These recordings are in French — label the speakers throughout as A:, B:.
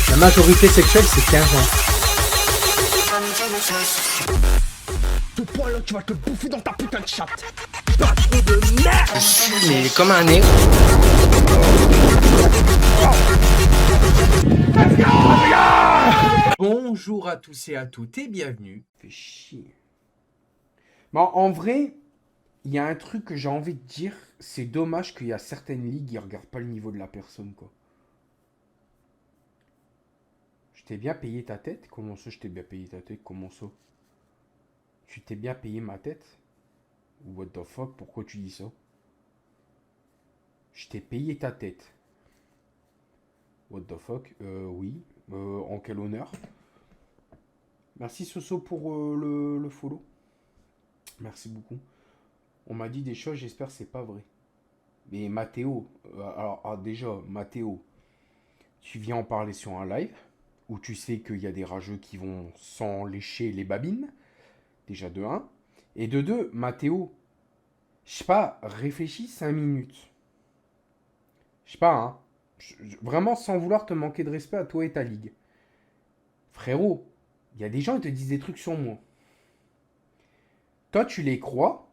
A: La majorité sexuelle, c'est 15 ans.
B: Tout point là, tu vas te bouffer dans ta putain de chatte. Pas trop de merde.
C: Mais comme un nez.
A: Bonjour à tous et à toutes et bienvenue. Fais chier. Bon, en vrai, il y a un truc que j'ai envie de dire. C'est dommage qu'il y a certaines ligues qui regardent pas le niveau de la personne, quoi. Je t'ai bien payé ta tête? Comment ça, je t'ai bien payé ta tête? Comment ça? Tu t'es bien payé ma tête? What the fuck? Pourquoi tu dis ça? Je t'ai payé ta tête. What the fuck? Oui. En quel honneur? Merci Soso pour le follow. Merci beaucoup. On m'a dit des choses, j'espère que c'est pas vrai. Mais Mathéo, déjà, Mathéo, tu viens en parler sur un live où tu sais qu'il y a des rageux qui vont s'en lécher les babines. Déjà de 1. Et de 2, Mathéo, je sais pas, réfléchis 5 minutes. Je sais pas, hein. Vraiment sans vouloir te manquer de respect à toi et ta ligue. Frérot, il y a des gens qui te disent des trucs sur moi. Toi, tu les crois,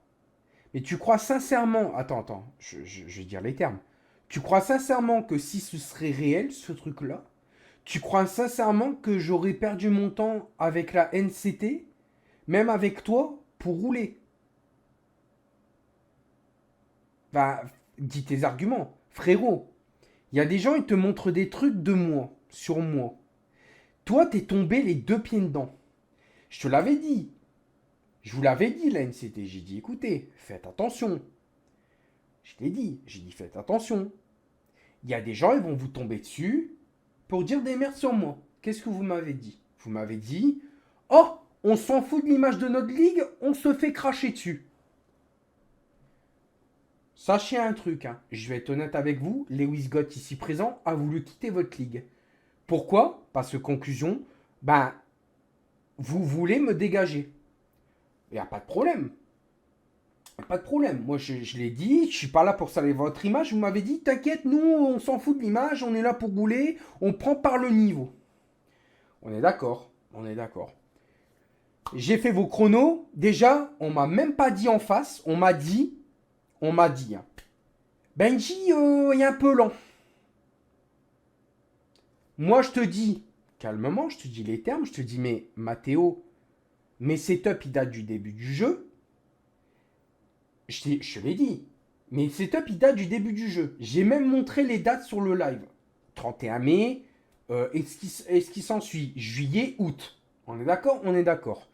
A: mais tu crois sincèrement... Attends, je vais dire les termes. Tu crois sincèrement que si ce serait réel, ce truc-là, tu crois sincèrement que j'aurais perdu mon temps avec la NCT, même avec toi, pour rouler? Bah, dis tes arguments. Frérot, il y a des gens, ils te montrent des trucs de moi, sur moi. Toi, t'es tombé les deux pieds dedans. Je te l'avais dit. Je vous l'avais dit, la NCT. J'ai dit, écoutez, faites attention. Je t'ai dit, j'ai dit, faites attention. Il y a des gens, ils vont vous tomber dessus pour dire des merdes sur moi. Qu'est-ce que vous m'avez dit? Vous m'avez dit, oh, on s'en fout de l'image de notre ligue, on se fait cracher dessus. Sachez un truc, hein. Je vais être honnête avec vous, Lewis Gott ici présent a voulu quitter votre ligue. Pourquoi? Parce que conclusion, vous voulez me dégager. Il n'y a pas de problème. Pas de problème. Moi, je l'ai dit, je suis pas là pour saler votre image. Vous m'avez dit, t'inquiète, nous, on s'en fout de l'image, on est là pour rouler, on prend par le niveau. On est d'accord, on est d'accord. J'ai fait vos chronos. Déjà, on m'a même pas dit en face, on m'a dit, hein, Benji, il est un peu lent. Moi, je te dis, calmement, je te dis les termes, je te dis, mais Mathéo, mes setups, ils datent du début du jeu. Je te l'ai dit, mes setups, ils datent du début du jeu. J'ai même montré les dates sur le live. 31 mai, et ce qui s'ensuit, juillet, août. On est d'accord? On est d'accord.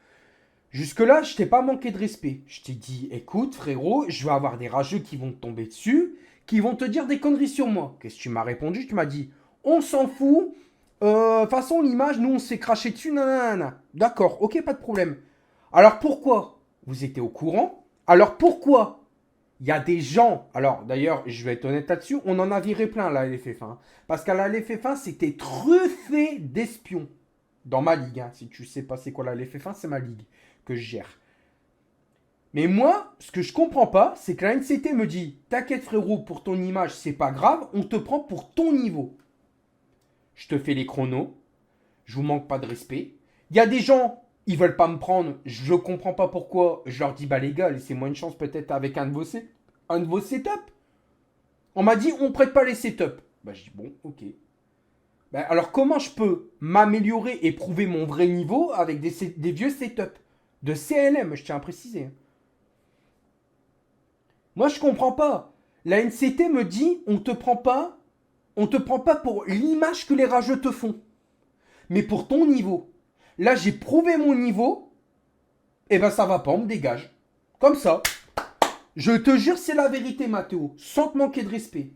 A: Jusque-là, je t'ai pas manqué de respect. Je t'ai dit, écoute, frérot, je vais avoir des rageux qui vont te tomber dessus, qui vont te dire des conneries sur moi. Qu'est-ce que tu m'as répondu? Tu m'as dit, on s'en fout. De toute façon, l'image, nous, on s'est craché dessus, nanana. D'accord, ok, pas de problème. Alors pourquoi? Vous étiez au courant? Alors pourquoi il y a des gens... Alors, d'ailleurs, je vais être honnête là-dessus, on en a viré plein, là, à l'FF1. Parce qu'à la LFF1, c'était truffé d'espions. Dans ma ligue, hein. Si tu sais pas c'est quoi la LFF1, c'est ma ligue que je gère. Mais moi, ce que je comprends pas, c'est que la NCT me dit, t'inquiète frérot, pour ton image, c'est pas grave, on te prend pour ton niveau. Je te fais les chronos, je vous manque pas de respect. Il y a des gens, ils veulent pas me prendre, je comprends pas pourquoi. Je leur dis, bah les gars, laissez-moi une chance peut-être avec un de vos setups. On m'a dit, on prête pas les setups. Bah je dis, bon, ok. Bah, alors comment je peux m'améliorer et prouver mon vrai niveau avec des vieux setups de CLM, je tiens à préciser. Moi, je comprends pas. La NCT me dit, on te prend pas pour l'image que les rageux te font, mais pour ton niveau. Là, j'ai prouvé mon niveau, et ben ça va pas, on me dégage. Comme ça. Je te jure, c'est la vérité, Mathéo, sans te manquer de respect.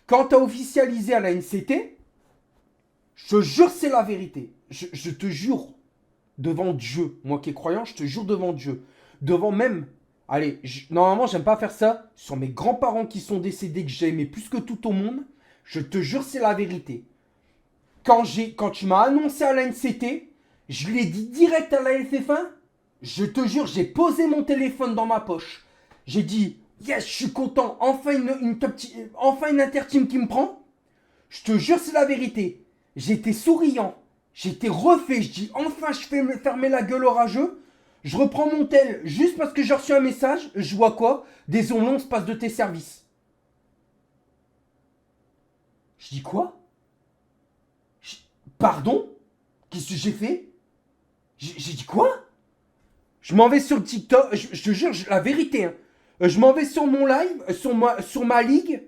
A: Quand t'as officialisé à la NCT, je te jure, c'est la vérité. Je te jure, devant Dieu, moi qui est croyant, je te jure devant Dieu. Devant même... Allez, normalement, j'aime pas faire ça. Sur mes grands-parents qui sont décédés, que j'aimais plus que tout au monde, je te jure, c'est la vérité. Quand tu m'as annoncé à la NCT, je l'ai dit direct à la FF1, je te jure, j'ai posé mon téléphone dans ma poche. J'ai dit, Yes, je suis content. Enfin enfin une interteam qui me prend. Je te jure, c'est la vérité. J'étais souriant. J'étais refait. Je dis, enfin, je fais me fermer la gueule au rageux. Je reprends mon tel juste parce que j'ai reçu un message. Je vois quoi? Désolé, on se passe de tes services. Je dis quoi? Je- Pardon? Qu'est-ce que j'ai fait? J'ai dit quoi? Je m'en vais sur TikTok. Je te jure, la vérité. Hein. Je m'en vais sur mon live, sur ma ligue.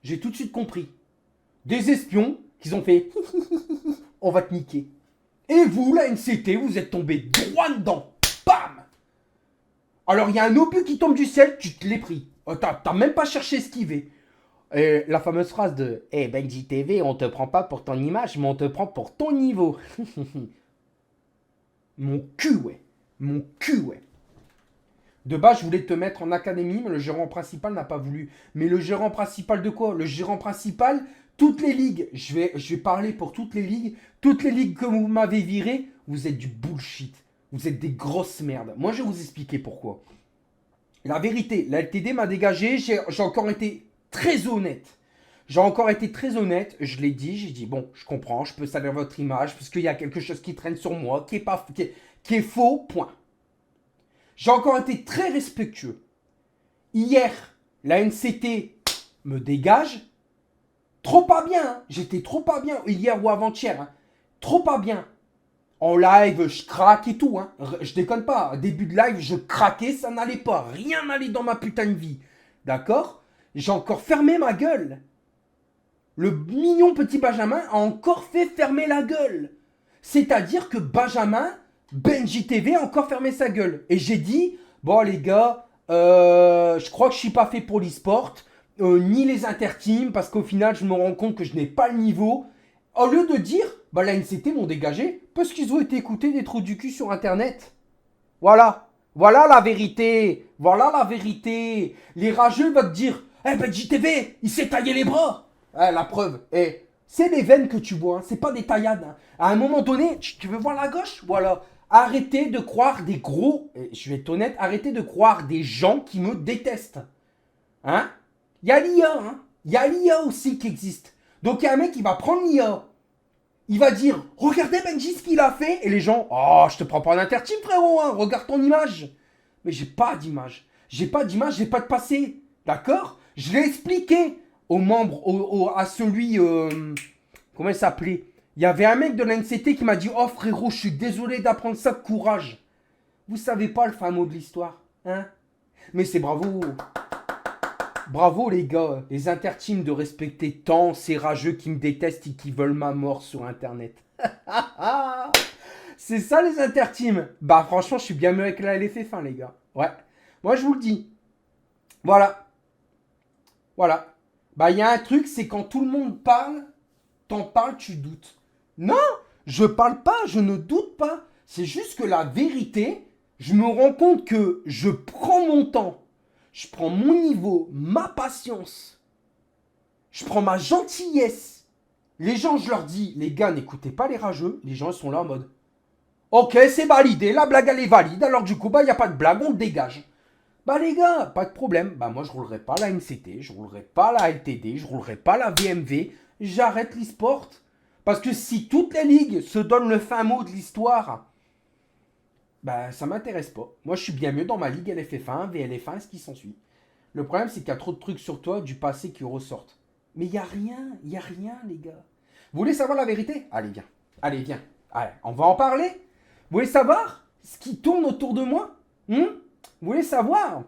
A: J'ai tout de suite compris. Des espions qui ont fait on va te niquer. Et vous, la NCT, vous êtes tombé droit dedans. Bam! Alors, il y a un obus qui tombe du ciel, tu te l'es pris. T'as même pas cherché à esquiver. Et la fameuse phrase de Benji TV, on te prend pas pour ton image, mais on te prend pour ton niveau. Mon cul, ouais. Mon cul, ouais. De base, je voulais te mettre en académie, mais le gérant principal n'a pas voulu. Mais le gérant principal de quoi? Le gérant principal, toutes les ligues. Je vais parler pour toutes les ligues. Toutes les ligues que vous m'avez virées, vous êtes du bullshit. Vous êtes des grosses merdes. Moi, je vais vous expliquer pourquoi. La vérité, la LTD m'a dégagé. J'ai encore été très honnête. J'ai encore été très honnête. Je l'ai dit. J'ai dit, bon, je comprends. Je peux salir votre image parce qu'il y a quelque chose qui traîne sur moi, qui est faux, point. J'ai encore été très respectueux. Hier, la NCT me dégage. Trop pas bien. Hein. J'étais trop pas bien. Hier ou avant-hier. Hein. Trop pas bien. En live, je craque et tout. Hein. Je déconne pas. Début de live, je craquais, ça n'allait pas. Rien n'allait dans ma putain de vie. D'accord? J'ai encore fermé ma gueule. Le mignon petit Benjamin a encore fait fermer la gueule. C'est-à-dire que Benji TV a encore fermé sa gueule. Et j'ai dit, bon les gars, je crois que je suis pas fait pour l'e-sport, ni les interteams, parce qu'au final, je me rends compte que je n'ai pas le niveau. Au lieu de dire, bah la NCT m'ont dégagé, parce qu'ils ont été écoutés des trous du cul sur Internet. Voilà. Voilà la vérité. Voilà la vérité. Les rageux vont te dire, Benji TV, il s'est taillé les bras. La preuve. C'est les veines que tu vois, hein. C'est pas des taillades. Hein. À un moment donné, tu veux voir la gauche? Voilà. Arrêtez de croire des gros, je vais être honnête, arrêtez de croire des gens qui me détestent. Hein? Il y a l'IA, hein? Il y a l'IA aussi qui existe. Donc il y a un mec qui va prendre l'IA. Il va dire, regardez Benji ce qu'il a fait. Et les gens, oh, je te prends pas en interteam frérot, hein. Regarde ton image. Mais j'ai pas d'image. J'ai pas d'image, j'ai pas de passé. D'accord? Je l'ai expliqué aux membres, à celui, comment il s'appelait? Il y avait un mec de la NCT qui m'a dit, oh frérot, je suis désolé d'apprendre ça, courage. Vous savez pas le fin mot de l'histoire, hein? Mais c'est bravo. Bravo les gars, les interteams de respecter tant ces rageux qui me détestent et qui veulent ma mort sur internet. C'est ça les interteams. Bah franchement, je suis bien mieux avec la LFF1 les gars. Ouais. Moi je vous le dis. Voilà. Voilà. Bah il y a un truc, c'est quand tout le monde parle, t'en parles, tu doutes. Non, je parle pas, je ne doute pas. C'est juste que la vérité, je me rends compte que je prends mon temps. Je prends mon niveau, ma patience. Je prends ma gentillesse. Les gens, je leur dis, les gars, n'écoutez pas les rageux. Les gens, ils sont là en mode, ok, c'est validé, la blague, elle est valide. Alors du coup, bah, il n'y a pas de blague, on dégage. Bah les gars, pas de problème. Bah moi, je roulerai pas la NCT, je roulerai pas la LTD, je roulerai pas la VMV. J'arrête l'e-sport. Parce que si toutes les ligues se donnent le fin mot de l'histoire, bah ça m'intéresse pas. Moi je suis bien mieux dans ma ligue LFF1, VLF1, ce qui s'ensuit. Le problème c'est qu'il y a trop de trucs sur toi du passé qui ressortent. Mais il y a rien les gars. Vous voulez savoir la vérité? Allez viens, viens. Allez, on va en parler. Vous voulez savoir ce qui tourne autour de moi? Vous voulez savoir?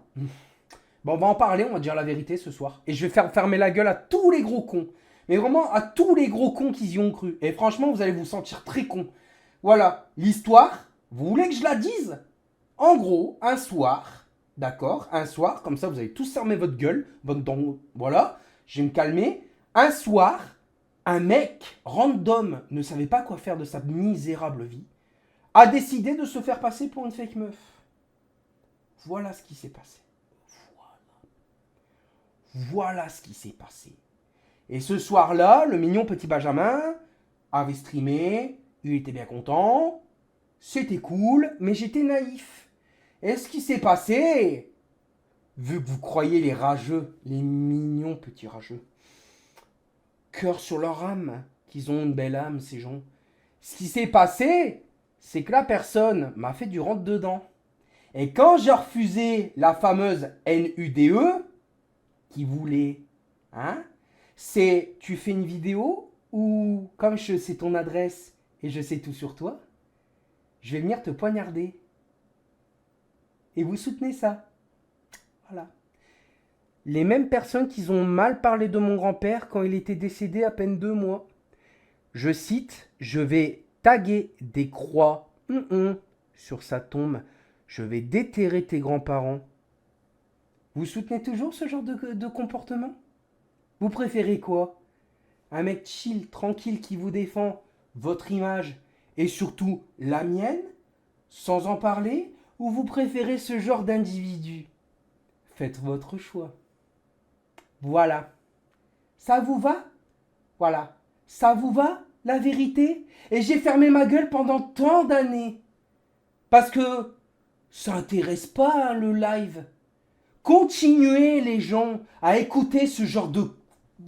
A: Bon, on va en parler, on va dire la vérité ce soir. Et je vais faire fermer la gueule à tous les gros cons. Mais vraiment à tous les gros cons qui y ont cru. Et franchement, vous allez vous sentir très con. Voilà, l'histoire. Vous voulez que je la dise? En gros, un soir, d'accord? Un soir, comme ça vous allez tous fermer votre gueule. Voilà, je vais me calmer. Un soir, un mec random ne savait pas quoi faire de sa misérable vie, a décidé de se faire passer pour une fake meuf. Voilà ce qui s'est passé. Voilà ce qui s'est passé. Et ce soir-là, le mignon petit Benjamin avait streamé, il était bien content. C'était cool, mais j'étais naïf. Et ce qui s'est passé, vu que vous croyez les rageux, les mignons petits rageux, cœur sur leur âme, qu'ils ont une belle âme, ces gens. Ce qui s'est passé, c'est que la personne m'a fait du rentre-dedans. Et quand j'ai refusé la fameuse NUDE, qui voulait, hein, c'est tu fais une vidéo ou comme je sais ton adresse et je sais tout sur toi, je vais venir te poignarder. Et vous soutenez ça. Voilà. Les mêmes personnes qui ont mal parlé de mon grand-père quand il était décédé à peine 2 mois. Je cite, je vais taguer des croix sur sa tombe. Je vais déterrer tes grands-parents. Vous soutenez toujours ce genre de comportement? Vous préférez quoi? Un mec chill, tranquille qui vous défend votre image et surtout la mienne, sans en parler? Ou vous préférez ce genre d'individu? Faites votre choix. Voilà. Ça vous va? Voilà. Ça vous va, la vérité? Et j'ai fermé ma gueule pendant tant d'années. Parce que ça intéresse pas, hein, le live. Continuez, les gens, à écouter ce genre de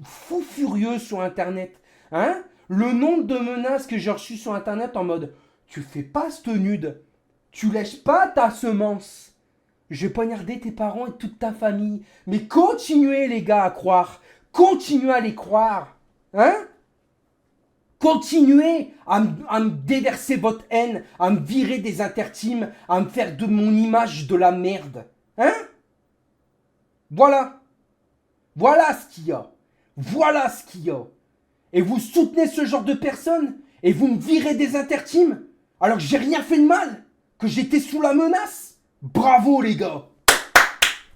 A: fou furieux sur Internet. Hein? Le nombre de menaces que j'ai reçues sur Internet en mode « Tu fais pas cette nude. Tu lèches pas ta semence. Je vais poignarder tes parents et toute ta famille. » Mais continuez, les gars, à croire. Continuez à les croire. Hein? Continuez à me déverser votre haine, à me virer des interteams, à me faire de mon image de la merde. Hein? Voilà. Voilà ce qu'il y a. Voilà ce qu'il y a. Et vous soutenez ce genre de personnes et vous me virez des interteams alors que j'ai rien fait de mal, que j'étais sous la menace. Bravo les gars.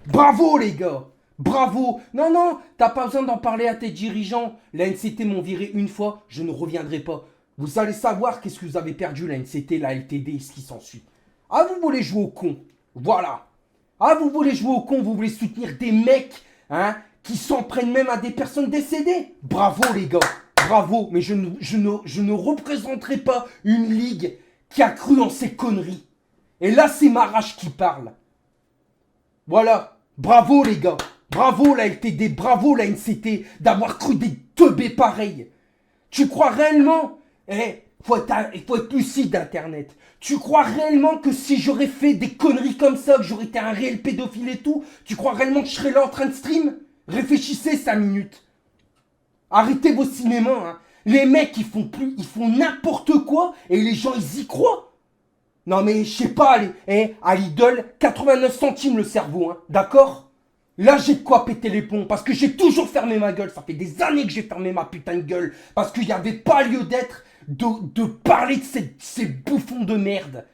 A: Bravo les gars. Bravo. Non, non, t'as pas besoin d'en parler à tes dirigeants. La NCT m'ont viré une fois, je ne reviendrai pas. Vous allez savoir qu'est-ce que vous avez perdu, la NCT, la LTD et ce qui s'ensuit. Ah, vous voulez jouer au con. Voilà. Ah, vous voulez jouer au con, vous voulez soutenir des mecs, hein, qui s'en prennent même à des personnes décédées. Bravo les gars. Bravo. Mais je ne représenterai pas une ligue qui a cru en ces conneries. Et là, c'est ma rage qui parle. Voilà. Bravo les gars. Bravo la LTD, bravo la NCT d'avoir cru des teubés pareils. Tu crois réellement, faut être lucide Internet. Tu crois réellement que si j'aurais fait des conneries comme ça, que j'aurais été un réel pédophile et tout, tu crois réellement que je serais là en train de stream? Réfléchissez 5 minutes. Arrêtez vos cinémas, hein. Les mecs ils font n'importe quoi et les gens ils y croient. Non mais je sais pas, à l'idole, 89 centimes le cerveau, hein, d'accord? Là, j'ai de quoi péter les plombs, parce que j'ai toujours fermé ma gueule. Ça fait des années que j'ai fermé ma putain de gueule, parce qu'il n'y avait pas lieu d'être de parler de ces bouffons de merde.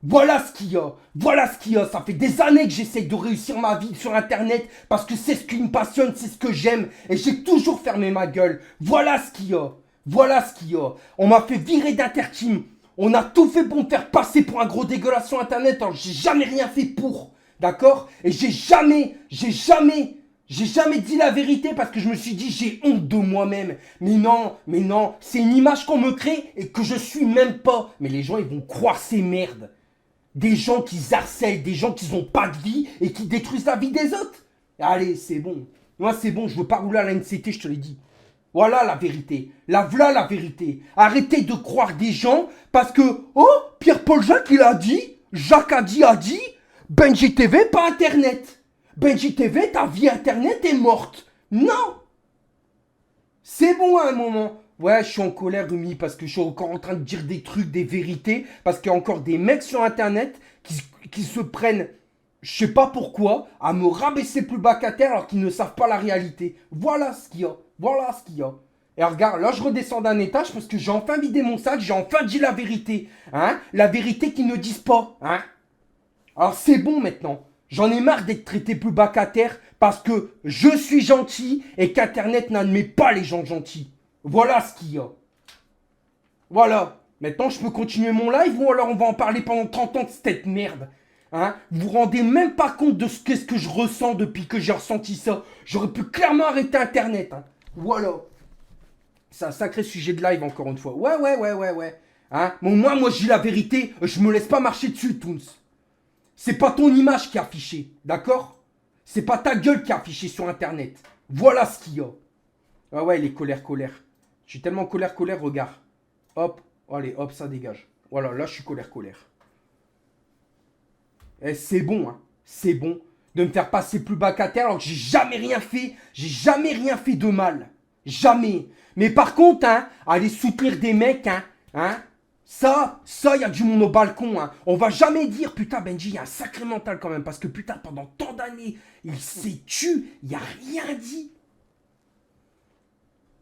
A: Voilà ce qu'il y a. Voilà ce qu'il y a. Ça fait des années que j'essaye de réussir ma vie sur Internet, parce que c'est ce qui me passionne, c'est ce que j'aime, et j'ai toujours fermé ma gueule. Voilà ce qu'il y a. Voilà ce qu'il y a. On m'a fait virer d'Interteam. On a tout fait pour me faire passer pour un gros dégueulasse sur Internet, alors j'ai jamais rien fait pour. D'accord? Et j'ai jamais dit la vérité parce que je me suis dit j'ai honte de moi-même. Mais non, c'est une image qu'on me crée et que je suis même pas. Mais les gens, ils vont croire ces merdes. Des gens qui harcèlent, des gens qui n'ont pas de vie et qui détruisent la vie des autres. Allez, c'est bon. Moi, c'est bon, je veux pas rouler à la NCT, je te l'ai dit. Voilà la vérité. Voilà la vérité. Arrêtez de croire des gens parce que, oh, Pierre-Paul Jacques, il a dit, Jacques a dit, Benji TV, pas Internet. Benji TV, ta vie Internet est morte. Non. C'est bon à un moment. Ouais, je suis en colère, Rumi, parce que je suis encore en train de dire des trucs, des vérités. Parce qu'il y a encore des mecs sur Internet qui se prennent, je sais pas pourquoi, à me rabaisser plus bas qu'à terre alors qu'ils ne savent pas la réalité. Voilà ce qu'il y a. Voilà ce qu'il y a. Et regarde, là je redescends d'un étage parce que j'ai enfin vidé mon sac, j'ai enfin dit la vérité. Hein? La vérité qu'ils ne disent pas. Hein? Alors c'est bon maintenant. J'en ai marre d'être traité plus bas qu'à terre parce que je suis gentil et qu'Internet n'admet pas les gens gentils. Voilà ce qu'il y a. Voilà. Maintenant je peux continuer mon live ou alors on va en parler pendant 30 ans de cette merde. Hein? Vous vous rendez même pas compte de ce que je ressens depuis que j'ai ressenti ça. J'aurais pu clairement arrêter Internet. Hein? Voilà. C'est un sacré sujet de live encore une fois. Ouais. Hein? Bon, moi je dis la vérité, je me laisse pas marcher dessus, Toons. C'est pas ton image qui est affichée, d'accord? C'est pas ta gueule qui est affichée sur internet. Voilà ce qu'il y a. Ah ouais, il est colère. Je suis tellement colère, regarde. Hop, allez, hop, ça dégage. Voilà, là je suis colère. Eh, c'est bon, hein. C'est bon de me faire passer plus bas qu'à terre alors que j'ai jamais rien fait. J'ai jamais rien fait de mal. Jamais. Mais par contre, hein, aller soutenir des mecs, hein, ça, il y a du monde au balcon, hein. On va jamais dire, putain, Benji, il y a un sacré mental quand même. Parce que putain, pendant tant d'années, il s'est tué, il a rien dit.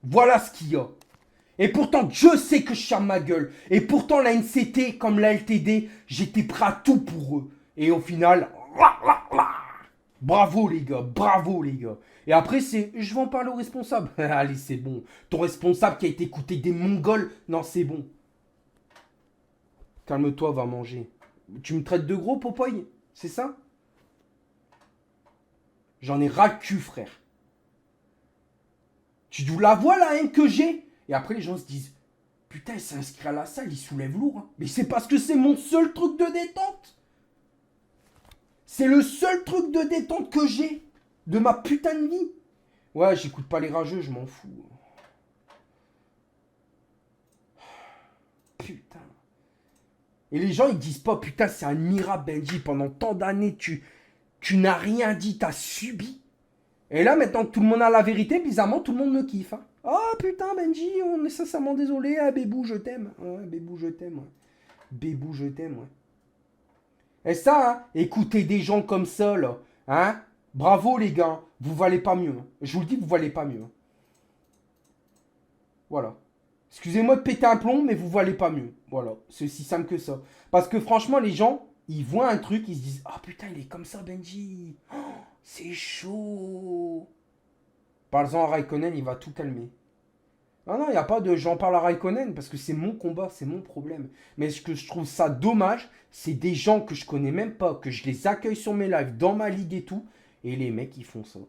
A: Voilà ce qu'il y a. Et pourtant, je sais que je charme ma gueule. Et pourtant, la NCT, comme la LTD, j'étais prêt à tout pour eux. Et au final, bravo les gars. Et après, c'est, je vais en parler au responsable. Allez, c'est bon. Ton responsable qui a été écouté des Mongols, non, c'est bon. Calme-toi, va manger. Tu me traites de gros, Popoy? C'est ça? J'en ai ras le cul, frère. Tu la vois la haine que j'ai? Et après, les gens se disent, putain, il s'est inscrit à la salle, il soulève lourd. Hein. Mais c'est parce que c'est mon seul truc de détente. C'est le seul truc de détente que j'ai de ma putain de vie. Ouais, j'écoute pas les rageux, je m'en fous. Putain. Et les gens, ils disent pas, putain, c'est un miracle, Benji. Pendant tant d'années, tu n'as rien dit, t'as subi. Et là, maintenant que tout le monde a la vérité, bizarrement, tout le monde me kiffe. Hein. Oh putain, Benji, on est sincèrement désolé. Ah, Bébou, je t'aime. Ouais, Bébou, je t'aime. Ouais. Bébou, je t'aime. Ouais. Et ça, hein, écoutez des gens comme ça, là. Hein, bravo, les gars. Vous valez pas mieux. Hein. Je vous le dis, vous valez pas mieux. Hein. Voilà. Excusez-moi de péter un plomb, mais vous valez pas mieux. Voilà. C'est aussi simple que ça. Parce que franchement, les gens, ils voient un truc, ils se disent, ah putain, il est comme ça, Benji. Oh, c'est chaud. Parle-en à Raikkonen, il va tout calmer. Ah non, il n'y a pas de j'en parle à Raikkonen parce que c'est mon combat, c'est mon problème. Mais ce que je trouve ça dommage, c'est des gens que je connais même pas, que je les accueille sur mes lives, dans ma ligue et tout, et les mecs ils font ça.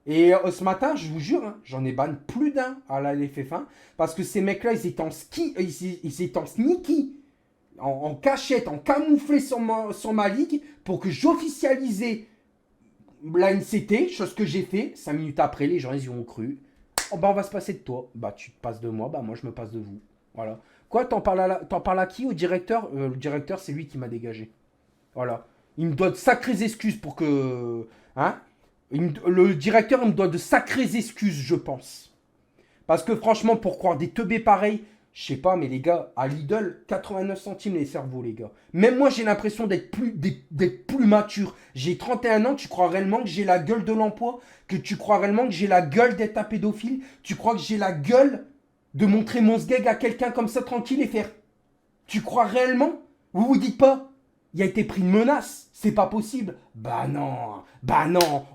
A: Et ce matin, je vous jure, hein, j'en ai ban plus d'un à la LFF1 parce que ces mecs-là, ils étaient en ski, ils étaient en sneaky, en cachette, en camouflé sur ma ligue pour que j'officialisais la NCT, chose que j'ai fait. 5 minutes après, les gens ils y ont cru. Oh, bah on va se passer de toi. Bah tu te passes de moi, bah moi je me passe de vous. Voilà. Quoi, t'en parles à qui? Au directeur? Le directeur, c'est lui qui m'a dégagé. Voilà. Il me doit de sacrées excuses pour que... Hein? Le directeur, il me doit de sacrées excuses, je pense. Parce que franchement, pour croire des teubés pareils, je sais pas, mais les gars, à Lidl, 89 centimes les cerveaux, les gars. Même moi, j'ai l'impression d'être plus mature. J'ai 31 ans, tu crois réellement que j'ai la gueule de l'emploi? Que tu crois réellement que j'ai la gueule d'être un pédophile? Tu crois que j'ai la gueule de montrer mon sgeg à quelqu'un comme ça tranquille et faire? Tu crois réellement? Vous vous dites pas, il a été pris de menace, c'est pas possible. Bah non,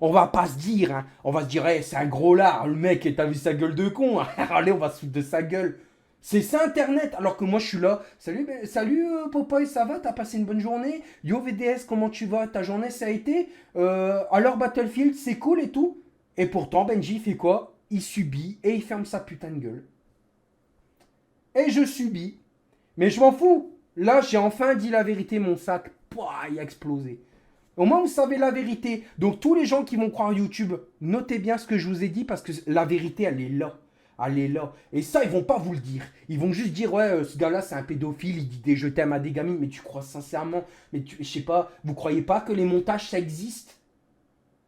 A: on va pas se dire, hein. On va se dire, hey, c'est un gros lard, le mec, t'as vu sa gueule de con, hein. Allez, on va se foutre de sa gueule. C'est ça Internet, alors que moi je suis là. Salut Popoy, ça va? T'as passé une bonne journée? Yo VDS, comment tu vas? Ta journée ça a été? Alors Battlefield, c'est cool et tout. Et pourtant Benji fait quoi? Il subit et il ferme sa putain de gueule. Et je subis. Mais je m'en fous. Là j'ai enfin dit la vérité, mon sac, pouah, il a explosé. Au moins vous savez la vérité. Donc tous les gens qui vont croire YouTube, notez bien ce que je vous ai dit parce que la vérité elle est là. Allez là. Et ça, ils vont pas vous le dire. Ils vont juste dire, ouais, ce gars-là, c'est un pédophile, il dit des je t'aime à des gamines. Mais tu crois sincèrement, mais je sais pas, vous croyez pas que les montages, ça existe?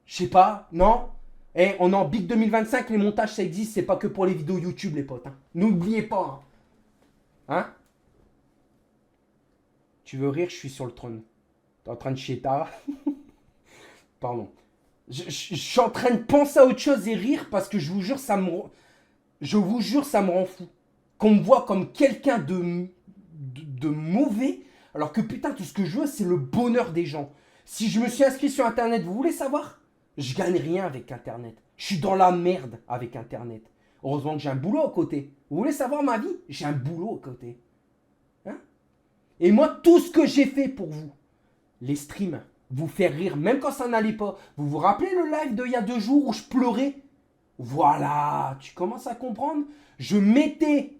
A: Je sais pas, non? Eh, on est en Big 2025, les montages, ça existe, c'est pas que pour les vidéos YouTube, les potes. Hein. N'oubliez pas. Hein? Tu veux rire, je suis sur le trône. T'es en train de chier tard. Pardon. Je suis en train de penser à autre chose et rire parce que je vous jure, ça me rend fou. Qu'on me voit comme quelqu'un de mauvais, alors que putain, tout ce que je veux, c'est le bonheur des gens. Si je me suis inscrit sur Internet, vous voulez savoir? Je gagne rien avec Internet. Je suis dans la merde avec Internet. Heureusement que j'ai un boulot à côté. Vous voulez savoir ma vie? J'ai un boulot à côté. Hein? Et moi, tout ce que j'ai fait pour vous, les streams, vous faire rire, même quand ça n'allait pas. Vous vous rappelez le live d'il y a 2 jours où je pleurais? Voilà, tu commences à comprendre? Je mettais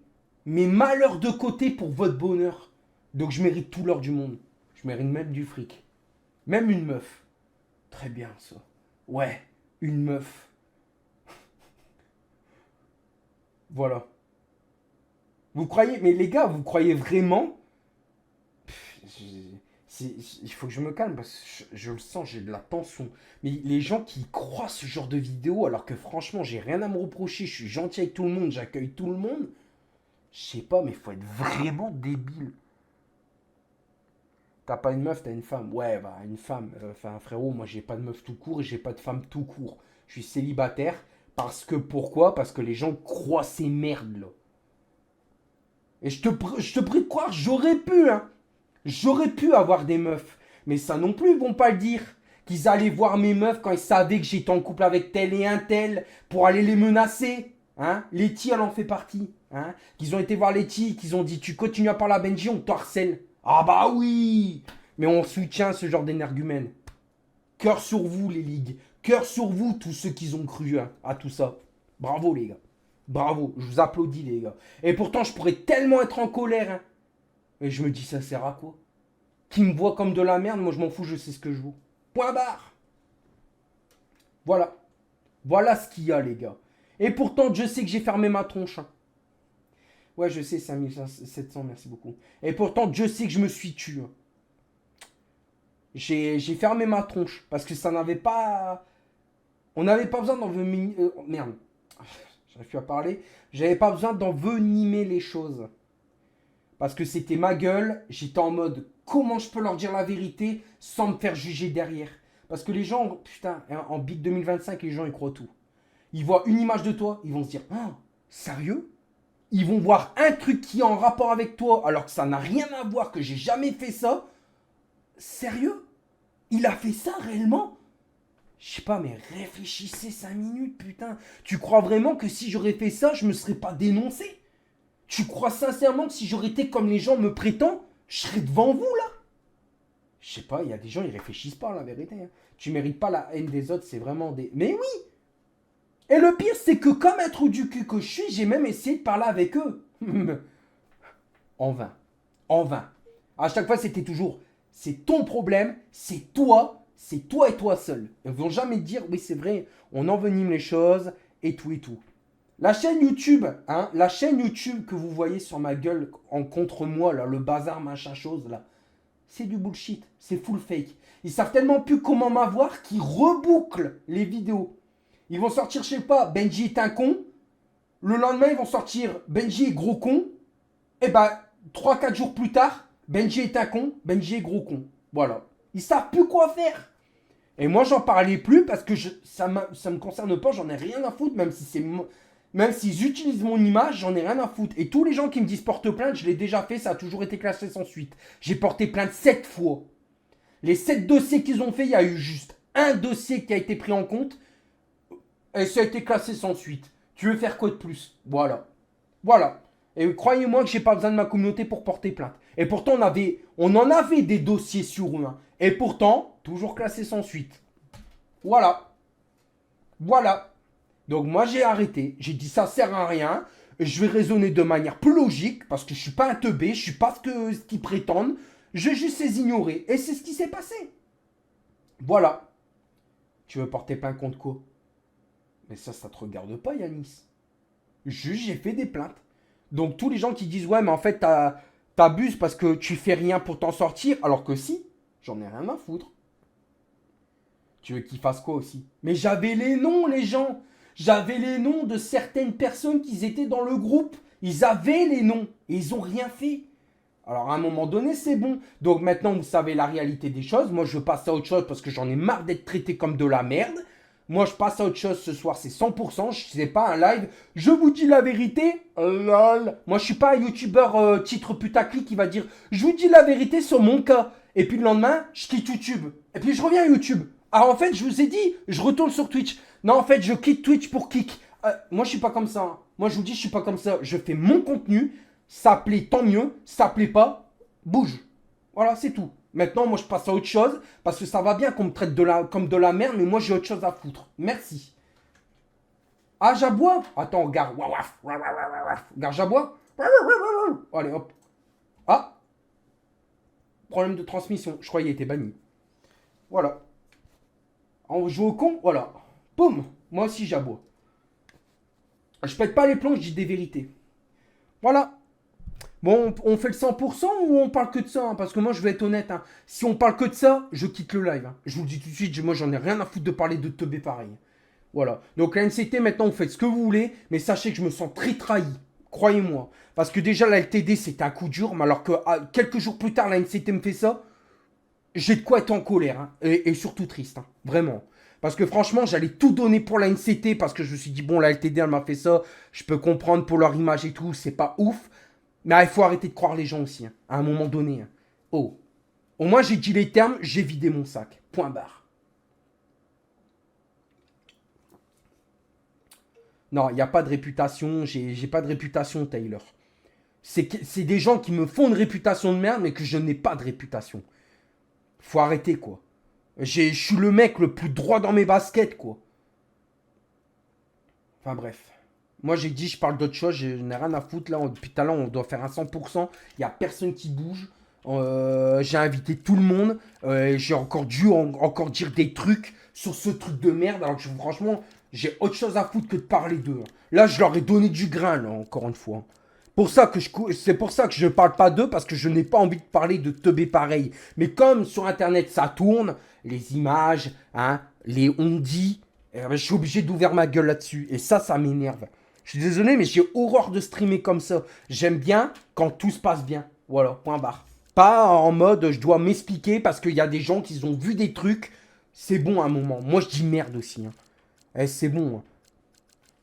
A: mes malheurs de côté pour votre bonheur. Donc je mérite tout l'or du monde. Je mérite même du fric. Même une meuf. Très bien ça. Ouais, une meuf. Voilà. Vous croyez, mais les gars, vous croyez vraiment? Il faut que je me calme parce que je le sens, j'ai de la tension. Mais les gens qui croient ce genre de vidéo, alors que franchement, j'ai rien à me reprocher, je suis gentil avec tout le monde, j'accueille tout le monde. Je sais pas, mais faut être vraiment débile. T'as pas une meuf, t'as une femme. Ouais, bah, une femme. Enfin, frérot, moi, j'ai pas de meuf tout court et j'ai pas de femme tout court. Je suis célibataire parce que, pourquoi? Parce que les gens croient ces merdes, là. Et je te prie de croire, j'aurais pu, hein. J'aurais pu avoir des meufs. Mais ça non plus, ils vont pas le dire. Qu'ils allaient voir mes meufs quand ils savaient que j'étais en couple avec tel et un tel pour aller les menacer. Hein? Letty, elle en fait partie. Hein? Qu'ils ont été voir Letty, qu'ils ont dit tu continues à parler à Benji, on te harcèle. Ah bah oui. Mais on soutient ce genre d'énergumène. Cœur sur vous, les ligues. Cœur sur vous, tous ceux qui ont cru hein, à tout ça. Bravo, les gars. Bravo. Je vous applaudis, les gars. Et pourtant, je pourrais tellement être en colère. Hein. Et je me dis, ça sert à quoi? Qui me voit comme de la merde, moi je m'en fous, je sais ce que je vaux. Point barre. Voilà. Voilà ce qu'il y a, les gars. Et pourtant, je sais que j'ai fermé ma tronche. Hein. Ouais, je sais, 5700, merci beaucoup. Et pourtant, je sais que je me suis tué. Hein. J'ai fermé ma tronche. Parce que ça n'avait pas... On n'avait pas besoin d'envenimer... merde. J'arrive plus à parler. J'avais pas besoin d'envenimer les choses. Parce que c'était ma gueule. J'étais en mode, comment je peux leur dire la vérité sans me faire juger derrière? Parce que les gens, putain, en Big 2025, les gens, ils croient tout. Ils voient une image de toi, ils vont se dire, ah, sérieux? Ils vont voir un truc qui est en rapport avec toi, alors que ça n'a rien à voir, que j'ai jamais fait ça. Sérieux? Il a fait ça réellement? Je sais pas, mais réfléchissez 5 minutes, putain. Tu crois vraiment que si j'aurais fait ça, je me serais pas dénoncé? Tu crois sincèrement que si j'aurais été comme les gens me prétendent, je serais devant vous là? Je sais pas, il y a des gens, ils réfléchissent pas, la vérité. Hein. Tu mérites pas la haine des autres, c'est vraiment des... Mais oui! Et le pire, c'est que comme un trou du cul que je suis, j'ai même essayé de parler avec eux. En vain. En vain. À chaque fois, c'était toujours, c'est ton problème, c'est toi et toi seul. Ils ne vont jamais dire, oui, c'est vrai, on envenime les choses et tout et tout. La chaîne YouTube, hein, la chaîne YouTube que vous voyez sur ma gueule en contre moi, là, le bazar, machin chose, là, c'est du bullshit, c'est full fake. Ils savent tellement plus comment m'avoir qu'ils rebouclent les vidéos. Ils vont sortir, je sais pas, Benji est un con. Le lendemain, ils vont sortir Benji est gros con. Et bah, 3-4 jours plus tard, Benji est un con, Benji est gros con. Voilà. Ils savent plus quoi faire. Et moi, j'en parlais plus parce que ça me concerne pas, j'en ai rien à foutre, même s'ils utilisent mon image, j'en ai rien à foutre. Et tous les gens qui me disent porte plainte, je l'ai déjà fait, ça a toujours été classé sans suite. J'ai porté plainte 7 fois. Les 7 dossiers qu'ils ont fait, il y a eu juste un dossier qui a été pris en compte. Et ça a été classé sans suite. Tu veux faire quoi de plus? Voilà. Voilà. Et croyez-moi que j'ai pas besoin de ma communauté pour porter plainte. Et pourtant, on en avait des dossiers sur eux. Hein. Et pourtant, toujours classé sans suite. Voilà. Voilà. Donc moi, j'ai arrêté. J'ai dit ça sert à rien. Je vais raisonner de manière plus logique parce que je suis pas un teubé, je suis pas ce qu'ils prétendent. Je vais juste les ignorer. Et c'est ce qui s'est passé. Voilà. Tu veux porter plainte contre quoi? Mais ça te regarde pas, Yanis. Juste, j'ai fait des plaintes. Donc tous les gens qui disent ouais mais en fait t'abuses parce que tu fais rien pour t'en sortir, alors que si, j'en ai rien à foutre. Tu veux qu'ils fassent quoi aussi? Mais j'avais les noms les gens. J'avais les noms de certaines personnes qui étaient dans le groupe. Ils avaient les noms et ils ont rien fait. Alors à un moment donné c'est bon. Donc maintenant vous savez la réalité des choses. Moi je passe à autre chose parce que j'en ai marre d'être traité comme de la merde. Moi, je passe à autre chose ce soir, c'est 100%. C'est pas un live. Je vous dis la vérité. Lol. Moi, je suis pas un youtubeur titre putaclic qui va dire je vous dis la vérité sur mon cas. Et puis le lendemain, je quitte YouTube. Et puis je reviens à YouTube. Alors en fait, je vous ai dit, je retourne sur Twitch. Non, en fait, je quitte Twitch pour kick. Moi, je suis pas comme ça. Hein. Moi, je vous dis, je suis pas comme ça. Je fais mon contenu. Ça plaît, tant mieux. Ça plaît pas, bouge. Voilà, c'est tout. Maintenant, moi, je passe à autre chose parce que ça va bien qu'on me traite comme de la merde, mais moi, j'ai autre chose à foutre. Merci. Ah, j'aboie. Attends, regarde. Regarde, j'aboie. Allez, hop. Ah. Problème de transmission. Je croyais qu'il était banni. Voilà. On joue au con, voilà. Boum. Moi aussi, j'aboie. Je pète pas les plombs, je dis des vérités. Voilà. Bon, on fait le 100% ou on parle que de ça, hein, parce que moi, je vais être honnête. Hein. Si on parle que de ça, je quitte le live. Hein. Je vous le dis tout de suite, moi, j'en ai rien à foutre de parler de teubé pareil. Voilà. Donc, la NCT, maintenant, vous faites ce que vous voulez, mais sachez que je me sens très trahi. Croyez-moi. Parce que déjà, la LTD, c'était un coup dur, mais alors que quelques jours plus tard, la NCT me fait ça, j'ai de quoi être en colère. Hein, et surtout triste. Hein, vraiment. Parce que franchement, j'allais tout donner pour la NCT, parce que je me suis dit, bon, la LTD, elle m'a fait ça, je peux comprendre pour leur image et tout, c'est pas ouf. Mais il faut arrêter de croire les gens aussi, hein, à un moment donné. Hein. Oh. Au moins, j'ai dit les termes, j'ai vidé mon sac. Point barre. Non, il n'y a pas de réputation, j'ai pas de réputation, Taylor. C'est des gens qui me font une réputation de merde, mais que je n'ai pas de réputation. Faut arrêter, quoi. Je suis le mec le plus droit dans mes baskets, quoi. Enfin, bref. Moi, j'ai dit, je parle d'autre chose, je n'ai rien à foutre. Là, depuis tout à l'heure, on doit faire un 100%. Il n'y a personne qui bouge. J'ai invité tout le monde. J'ai encore dû encore dire des trucs sur ce truc de merde. Alors que franchement, j'ai autre chose à foutre que de parler d'eux. Là, je leur ai donné du grain, là, encore une fois. C'est pour ça que je ne parle pas d'eux, parce que je n'ai pas envie de parler de teubé pareil. Mais comme sur Internet, ça tourne, les images, hein, les on-dit, je suis obligé d'ouvrir ma gueule là-dessus. Et ça m'énerve. Je suis désolé, mais j'ai horreur de streamer comme ça. J'aime bien quand tout se passe bien. Voilà, point barre. Pas en mode je dois m'expliquer parce qu'il y a des gens qui ont vu des trucs. C'est bon à un moment. Moi, je dis merde aussi. Hein. C'est bon. Hein.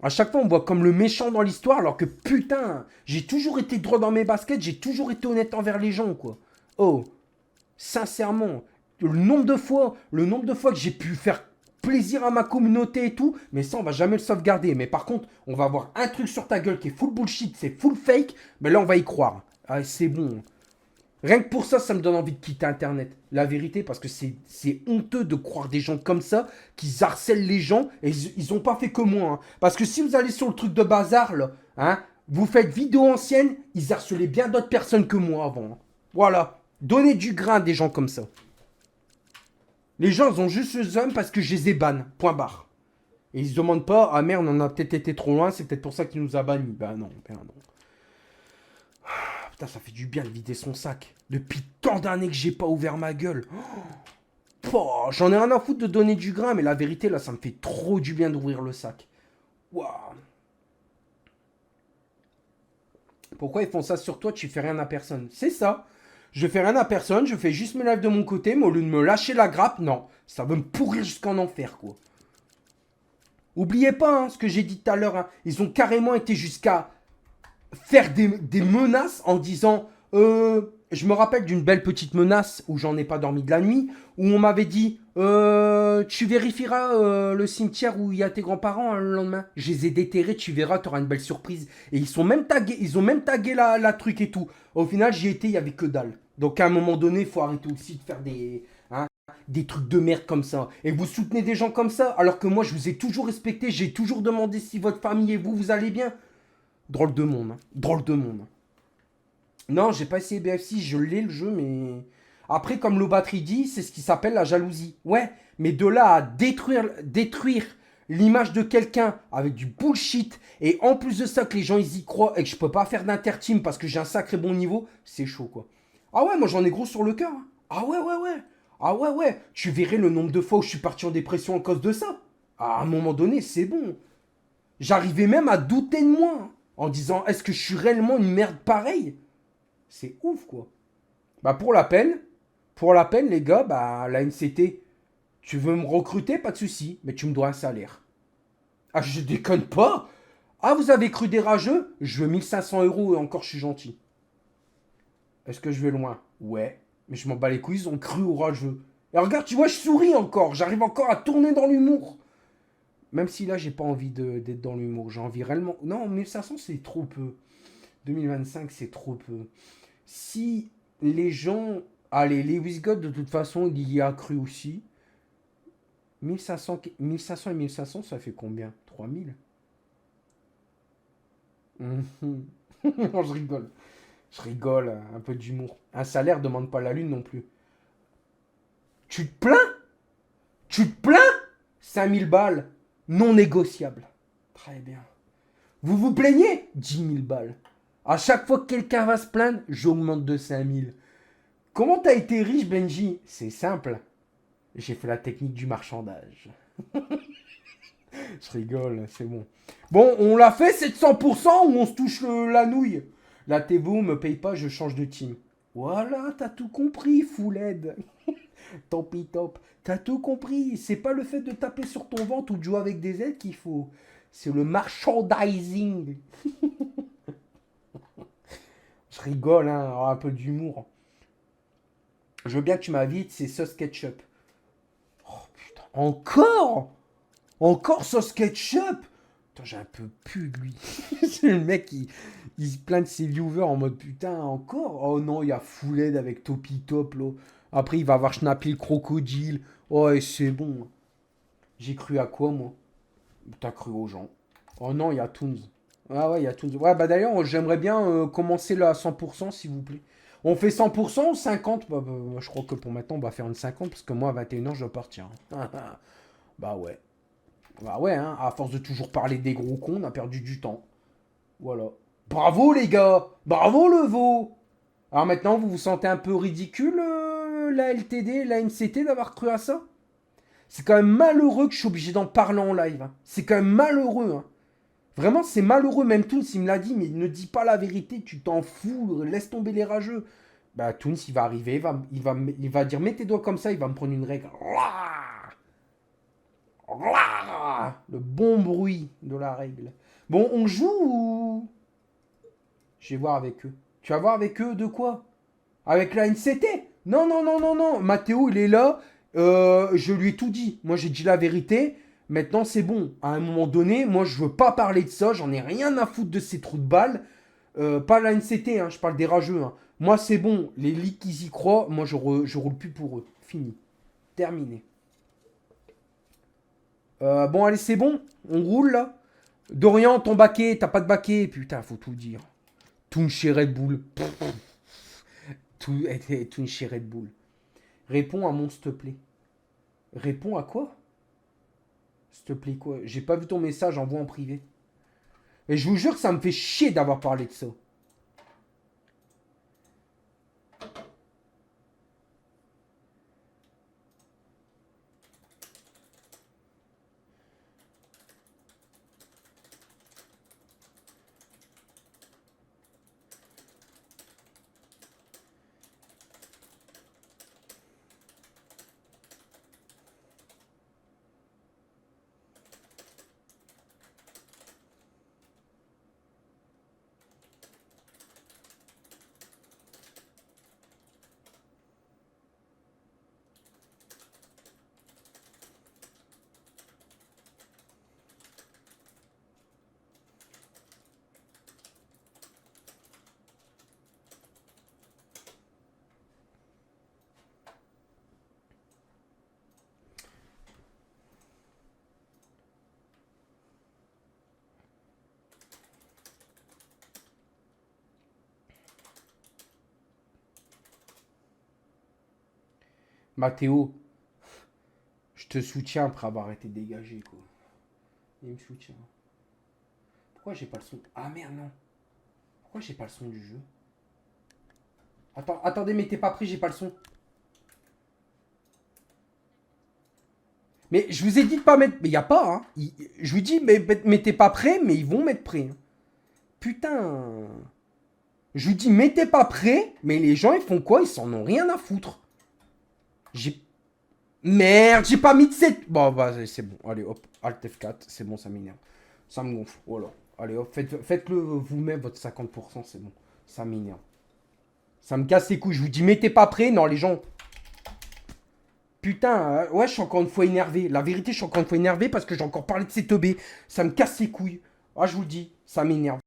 A: À chaque fois, on me voit comme le méchant dans l'histoire, alors que putain, j'ai toujours été droit dans mes baskets, j'ai toujours été honnête envers les gens, quoi. Oh, sincèrement, le nombre de fois que j'ai pu faire plaisir à ma communauté et tout, mais ça, on va jamais le sauvegarder. Mais par contre, on va avoir un truc sur ta gueule qui est full bullshit, c'est full fake, mais là, on va y croire. Ah, c'est bon. Rien que pour ça, ça me donne envie de quitter Internet. La vérité, parce que c'est honteux de croire des gens comme ça, qui harcèlent les gens, et ils ont pas fait que moi. Hein. Parce que si vous allez sur le truc de bazar, là, hein, vous faites vidéo ancienne, ils harcelaient bien d'autres personnes que moi avant. Hein. Voilà. Donnez du grain à des gens comme ça. Les gens, ils ont juste le zoom parce que je les ai ban. Point barre. Et ils se demandent pas, ah merde, on a peut-être été trop loin, c'est peut-être pour ça qu'il nous a bannis. Ben non, ben non. Putain, ça fait du bien de vider son sac. Depuis tant d'années que j'ai pas ouvert ma gueule. Oh, j'en ai rien à foutre de donner du grain, mais la vérité, là, ça me fait trop du bien d'ouvrir le sac. Waouh. Pourquoi ils font ça sur toi, tu fais rien à personne? C'est ça. Je fais rien à personne, je fais juste mes lives de mon côté, mais au lieu de me lâcher la grappe, non. Ça veut me pourrir jusqu'en enfer, quoi. Oubliez pas hein, ce que j'ai dit tout à l'heure. Hein. Ils ont carrément été jusqu'à faire des menaces en disant... je me rappelle d'une belle petite menace où j'en ai pas dormi de la nuit, où on m'avait dit tu vérifieras le cimetière où il y a tes grands-parents hein, le lendemain. Je les ai déterrés, tu verras, tu auras une belle surprise. Et ils ont même tagué la truc et tout. Au final, j'y étais, il y avait que dalle. Donc à un moment donné, il faut arrêter aussi de faire des trucs de merde comme ça. Et vous soutenez des gens comme ça, alors que moi, je vous ai toujours respecté, j'ai toujours demandé si votre famille et vous allez bien. Drôle de monde, hein. Drôle de monde. Non, j'ai pas essayé BF6, je l'ai le jeu, mais... Après, comme Lobatry dit, c'est ce qui s'appelle la jalousie. Ouais, mais de là à détruire l'image de quelqu'un avec du bullshit, et en plus de ça que les gens ils y croient, et que je peux pas faire d'inter-team parce que j'ai un sacré bon niveau, c'est chaud, quoi. Ah ouais, moi j'en ai gros sur le cœur. Hein. Ah ouais, ouais, ouais. Ah ouais, ouais. Tu verrais le nombre de fois où je suis parti en dépression à cause de ça. À un moment donné, c'est bon. J'arrivais même à douter de moi, hein, en disant, est-ce que je suis réellement une merde pareille? C'est ouf, quoi. Bah, pour la peine, les gars, bah, la NCT, tu veux me recruter, pas de souci, mais tu me dois un salaire. Ah, je déconne pas. Ah, vous avez cru des rageux? Je veux 1500 € et encore, je suis gentil. Est-ce que je vais loin? Ouais, mais je m'en bats les couilles, ils ont cru au rageux. Et regarde, tu vois, je souris encore, j'arrive encore à tourner dans l'humour. Même si là, j'ai pas envie d'être dans l'humour, j'ai envie réellement... Non, 1500, c'est trop peu. 2025, c'est trop peu. Si les gens... Allez, Lewis God, de toute façon, il y a cru aussi. 1500 et 1500, ça fait combien? 3000. Non, je rigole. Je rigole, un peu d'humour. Un salaire demande pas la lune non plus. Tu te plains? Tu te plains? 5000 balles, non négociable. Très bien. Vous vous plaignez? 10 000 balles. À chaque fois que quelqu'un va se plaindre, j'augmente de 5000. Comment t'as été riche, Benji? C'est simple. J'ai fait la technique du marchandage. Je rigole, c'est bon. Bon, on l'a fait, c'est de 100% ou on se touche la nouille? La TVO me paye pas, je change de team. Voilà, t'as tout compris, Fouled. Tant pis, top. T'as tout compris. C'est pas le fait de taper sur ton ventre ou de jouer avec des ailes qu'il faut. C'est le merchandising. Je rigole, hein, un peu d'humour. Je veux bien que tu m'invites, c'est sauce ketchup. Oh putain, encore? Encore sauce ketchup? Putain, j'ai un peu pu de lui. C'est le mec il se plaint de ses viewers en mode putain, encore? Oh non, il y a Fouled avec Topi Top là. Après, il va avoir Schnappy le crocodile. Oh, et c'est bon. J'ai cru à quoi, moi? T'as cru aux gens. Oh non, il y a Toons. Ah ouais, il y a Toons. Ouais, bah d'ailleurs, j'aimerais bien commencer là à 100%, s'il vous plaît. On fait 100% ou 50? Bah, je crois que pour maintenant, on va faire une 50, parce que moi, à 21h, je dois partir. Bah ouais. Bah ouais, hein, à force de toujours parler des gros cons, on a perdu du temps. Voilà. Bravo, les gars! Bravo, le veau! Alors maintenant, vous vous sentez un peu ridicule, la LTD, la NCT, d'avoir cru à ça? C'est quand même malheureux que je suis obligé d'en parler en live. Hein. C'est quand même malheureux. Hein. Vraiment, c'est malheureux. Même Toons, il me l'a dit, mais ne dis pas la vérité, tu t'en fous, laisse tomber les rageux. Bah, Toons, il va arriver, il va dire, mets tes doigts comme ça, il va me prendre une règle. Le bon bruit de la règle. Bon, on joue ou... Je vais voir avec eux. Tu vas voir avec eux de quoi? Avec la NCT? Non, non, non, non, non. Mathéo, il est là. Je lui ai tout dit. Moi, j'ai dit la vérité. Maintenant, c'est bon. À un moment donné, moi, je veux pas parler de ça. J'en ai rien à foutre de ces trous de balles. Pas la NCT, hein, je parle des rageux. Hein. Moi, c'est bon. Les leaks, ils y croient. Moi, je roule plus pour eux. Fini. Terminé. Bon, allez, c'est bon. On roule, là. Dorian, ton baquet. T'as pas de baquet. Putain, faut tout dire. Toon chez Red Bull. Toon chez Red Bull. Réponds à mon s'il te plaît. Réponds à quoi? S'il te plaît quoi? J'ai pas vu ton message, envoie en privé. Et je vous jure que ça me fait chier d'avoir parlé de ça. Mathéo, je te soutiens après avoir été dégagé, quoi. Il me soutient. Pourquoi j'ai pas le son? Ah merde, non. Pourquoi j'ai pas le son du jeu? Attendez, mais t'es pas pris, j'ai pas le son. Mais je vous ai dit de pas mettre... Mais y a pas, hein. Je vous dis, mais t'es pas prêt, mais ils vont mettre prêt. Hein. Putain. Je vous dis, mettez pas prêt, mais les gens, ils font quoi? Ils s'en ont rien à foutre. Merde, j'ai pas mis de 7. Bon, bah, c'est bon. Allez, hop, Alt F4, c'est bon, ça m'énerve. Ça me gonfle, voilà. Allez, hop, faites-le vous-même, votre 50%, c'est bon. Ça m'énerve. Ça me casse les couilles. Je vous dis, mettez pas prêt. Non, les gens... Putain, ouais, je suis encore une fois énervé. La vérité, je suis encore une fois énervé parce que j'ai encore parlé de ces teubés. Ça me casse les couilles. Ah, je vous le dis, ça m'énerve.